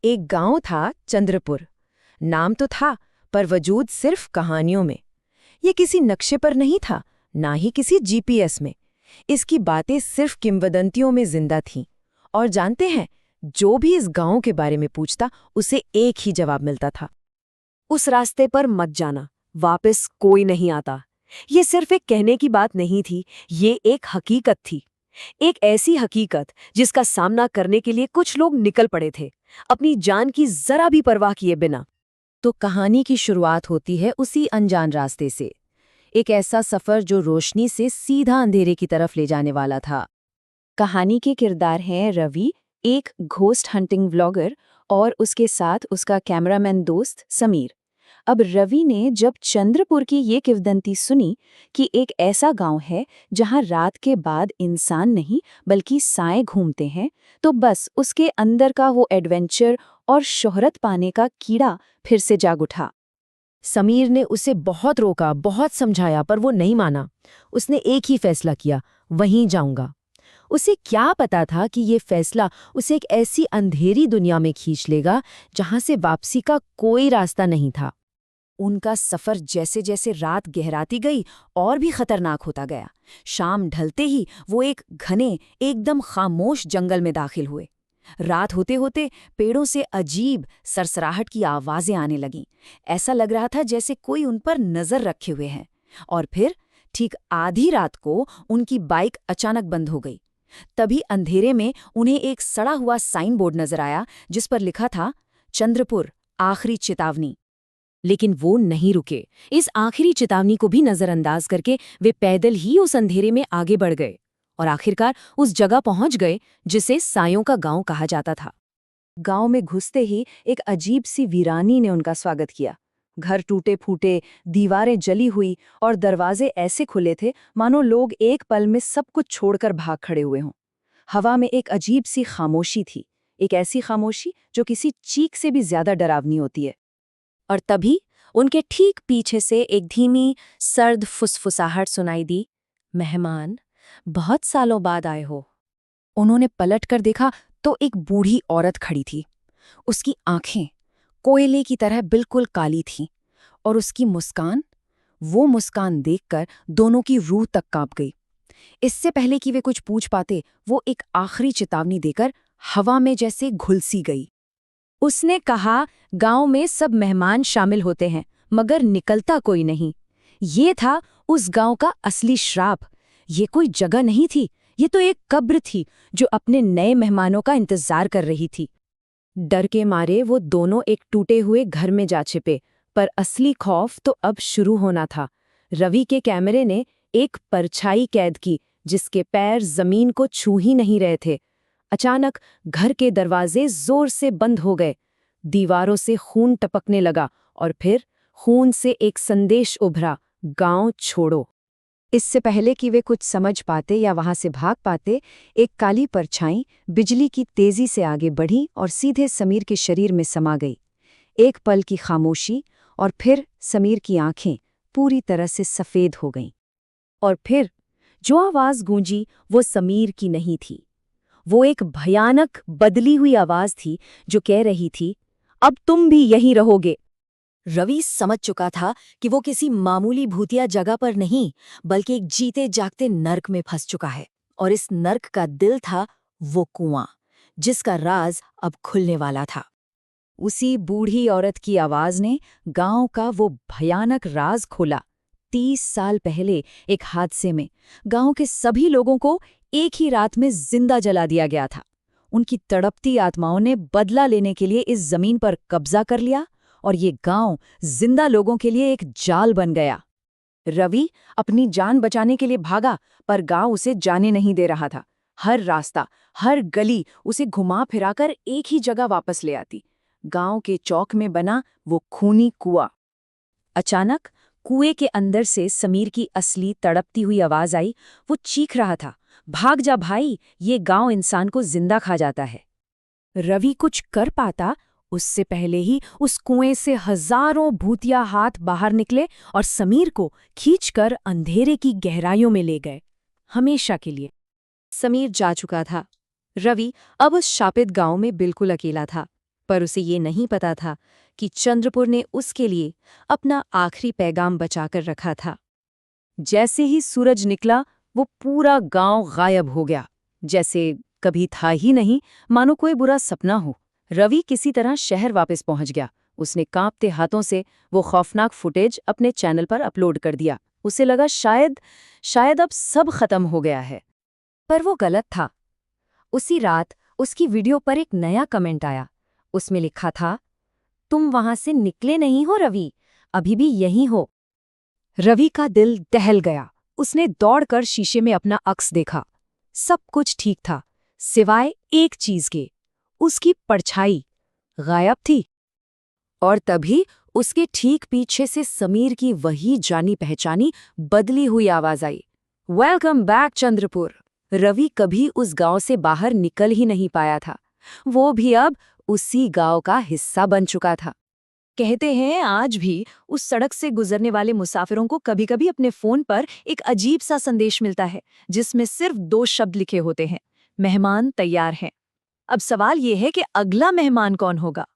एक गांव था चंद्रपुर। नाम तो था, पर वजूद सिर्फ कहानियों में। ये किसी नक्शे पर नहीं था, ना ही किसी जीपीएस में। इसकी बातें सिर्फ किंवदंतियों में जिंदा थीं। और जानते हैं, जो भी इस गांव के बारे में पूछता, उसे एक ही जवाब मिलता था। उस रास्ते पर मत जाना, वापस कोई नहीं आता। ये सिर्फ एक कहने की बात नहीं थी, ये एक हकीकत थी। एक ऐसी हकीकत जिसका सामना करने के लिए कुछ लोग निकल पड़े थे, अपनी जान की जरा भी परवाह किए बिना। तो कहानी की शुरुआत होती है उसी अनजान रास्ते से। एक ऐसा सफर जो रोशनी से सीधा अंधेरे की तरफ ले जाने वाला था। कहानी के किरदार हैं रवि, एक घोस्ट हंटिंग व्लॉगर, और उसके साथ उसका कैमरामैन दोस्त समीर। अब रवि ने जब चंद्रपुर की ये किंवदंती सुनी कि एक ऐसा गांव है जहां रात के बाद इंसान नहीं बल्कि साएं घूमते हैं, तो बस उसके अंदर का वो एडवेंचर और शोहरत पाने का कीड़ा फिर से जाग उठा। समीर ने उसे बहुत रोका, बहुत समझाया, पर वो नहीं माना। उसने एक ही फैसला किया, वहीं जाऊंगा। उसे क्या पता था कि ये फैसला उसे एक ऐसी अंधेरी दुनिया में खींच लेगा जहां से वापसी का कोई रास्ता नहीं था। उनका सफर जैसे जैसे रात गहराती गई और भी खतरनाक होता गया। शाम ढलते ही वो एक घने, एकदम खामोश जंगल में दाखिल हुए। रात होते होते पेड़ों से अजीब सरसराहट की आवाजें आने लगीं। ऐसा लग रहा था जैसे कोई उन पर नजर रखे हुए हैं। और फिर ठीक आधी रात को उनकी बाइक अचानक बंद हो गई। तभी अंधेरे में उन्हें एक सड़ा हुआ साइन बोर्ड नजर आया, जिस पर लिखा था, चंद्रपुर, आखिरी चेतावनी। लेकिन वो नहीं रुके। इस आखिरी चेतावनी को भी नजरअंदाज करके वे पैदल ही उस अंधेरे में आगे बढ़ गए और आखिरकार उस जगह पहुंच गए जिसे सायों का गांव कहा जाता था। गांव में घुसते ही एक अजीब सी वीरानी ने उनका स्वागत किया। घर टूटे फूटे, दीवारें जली हुई और दरवाजे ऐसे खुले थे मानो लोग एक पल में सब कुछ छोड़कर भाग खड़े हुए हों। हवा में एक अजीब सी खामोशी थी, एक ऐसी खामोशी जो किसी चीख से भी ज्यादा डरावनी होती है। और तभी उनके ठीक पीछे से एक धीमी, सर्द फुसफुसाहट सुनाई दी, मेहमान, बहुत सालों बाद आए हो। उन्होंने पलटकर देखा तो एक बूढ़ी औरत खड़ी थी। उसकी आंखें कोयले की तरह बिल्कुल काली थीं और उसकी मुस्कान, वो मुस्कान देखकर दोनों की रूह तक कांप गई। इससे पहले कि वे कुछ पूछ पाते, वो एक आखिरी चेतावनी देकर हवा में जैसे घुलसी गई। उसने कहा, गांव में सब मेहमान शामिल होते हैं, मगर निकलता कोई नहीं। ये था उस गांव का असली श्राप। ये कोई जगह नहीं थी, ये तो एक कब्र थी जो अपने नए मेहमानों का इंतजार कर रही थी। डर के मारे वो दोनों एक टूटे हुए घर में जा छिपे, पर असली खौफ तो अब शुरू होना था। रवि के कैमरे ने एक परछाई कैद की, जिसके पैर जमीन को छू ही नहीं रहे थे। अचानक घर के दरवाजे जोर से बंद हो गए, दीवारों से खून टपकने लगा और फिर खून से एक संदेश उभरा, गांव छोड़ो। इससे पहले कि वे कुछ समझ पाते या वहां से भाग पाते, एक काली परछाई बिजली की तेजी से आगे बढ़ी और सीधे समीर के शरीर में समा गई। एक पल की खामोशी और फिर समीर की आंखें पूरी तरह से सफेद हो गईं। और फिर जो आवाज गूंजी वो समीर की नहीं थी। वो एक भयानक बदली हुई आवाज थी जो कह रही थी, अब तुम भी यहीं रहोगे। रवि समझ चुका था कि वो किसी मामूली भूतिया जगह पर नहीं, बल्कि एक जीते जागते नर्क में फंस चुका है। और इस नर्क का दिल था वो कुआं, जिसका राज अब खुलने वाला था। उसी बूढ़ी औरत की आवाज ने गांव का वो भयानक राज खोला। 30 साल पहले एक हादसे में गांव के सभी लोगों को एक ही रात में जिंदा जला दिया गया था। उनकी तड़पती आत्माओं ने बदला लेने के लिए इस जमीन पर कब्जा कर लिया और ये गांव जिंदा लोगों के लिए एक जाल बन गया। रवि अपनी जान बचाने के लिए भागा, पर गांव उसे जाने नहीं दे रहा था। हर रास्ता, हर गली उसे घुमा फिराकर एक ही जगह वापस ले आती, गांव के चौक में बना वो खूनी कुआं। अचानक कुएं के अंदर से समीर की असली तड़पती हुई आवाज आई। वो चीख रहा था, भाग जा भाई, ये गांव इंसान को जिंदा खा जाता है। रवि कुछ कर पाता उससे पहले ही उस कुएं से हजारों भूतिया हाथ बाहर निकले और समीर को खींचकर अंधेरे की गहराइयों में ले गए, हमेशा के लिए। समीर जा चुका था। रवि अब उस शापित गांव में बिल्कुल अकेला था। पर उसे ये नहीं पता था कि चंद्रपुर ने उसके लिए अपना आखिरी पैगाम बचाकर रखा था। जैसे ही सूरज निकला, वो पूरा गांव गायब हो गया, जैसे कभी था ही नहीं, मानो कोई बुरा सपना हो। रवि किसी तरह शहर वापस पहुंच गया। उसने कांपते हाथों से वो खौफनाक फुटेज अपने चैनल पर अपलोड कर दिया। उसे लगा शायद अब सब खत्म हो गया है। पर वो गलत था। उसी रात उसकी वीडियो पर एक नया कमेंट आया। उसमें लिखा था, तुम वहां से निकले नहीं हो रवि, अभी भी यहीं हो। रवि का दिल दहल गया। उसने दौड़कर शीशे में अपना अक्स देखा। सब कुछ ठीक था, सिवाय एक चीज के। उसकी परछाई गायब थी। और तभी उसके ठीक पीछे से समीर की वही जानी पहचानी बदली हुई आवाज आई, वेलकम बैक चंद्रपुर। रवि कभी उस गांव से बाहर निकल ही नहीं पाया था। वो भी अब उसी गांव का हिस्सा बन चुका था। कहते हैं आज भी उस सड़क से गुजरने वाले मुसाफिरों को कभी-कभी अपने फोन पर एक अजीब सा संदेश मिलता है, जिसमें सिर्फ 2 शब्द लिखे होते हैं, मेहमान तैयार हैं। अब सवाल ये है कि अगला मेहमान कौन होगा?